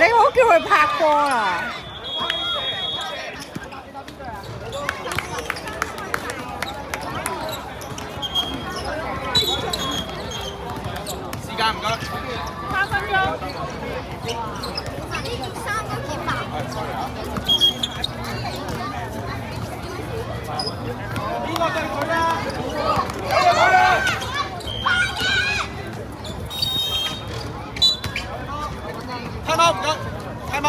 你好叫佢拍波啊！時間唔該3分鐘。3個鍵吧。邊個對佢啊？睇貓唔該，睇貓。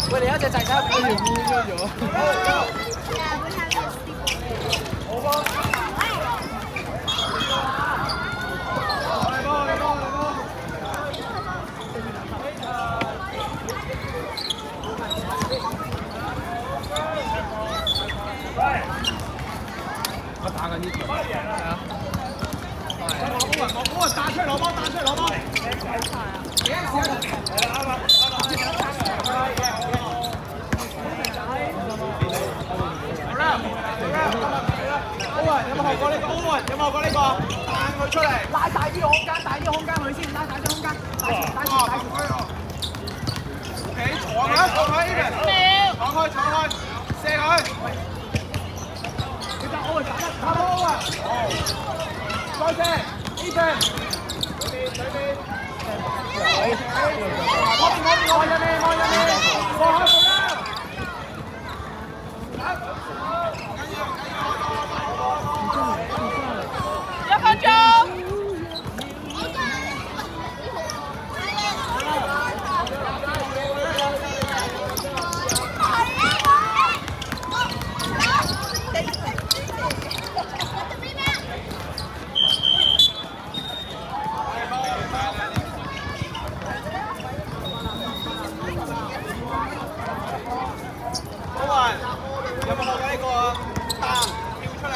喂，你一隻仔仔俾條烏咗。我打緊呢條。係啊。攞波彈出嚟，攞波彈出嚟，攞波。幾多時間？係啦，啱啦，啱啦。好啦，好啦，好啦，好啊，有冇？冇過呢個歐文？有冇過呢個？彈佢出嚟，拉大啲空間，大啲空間佢先，拉大啲空間，大條。OK，坐佢，坐佢 ，Ethan，坐開，坐開，射佢。其實我係打得歐文，再射 ，Ethan。我入嚟，放開佢啦！1分鐘。有冇學緊呢個啊？彈跳出嚟。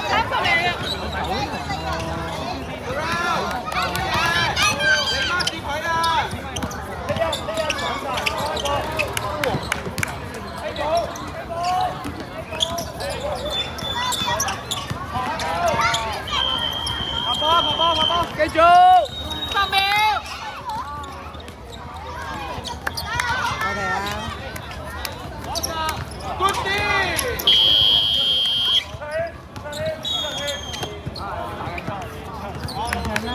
30秒。你孖住佢啦！拍波！繼續。10秒。OK 啊。Good D。唔搶啦！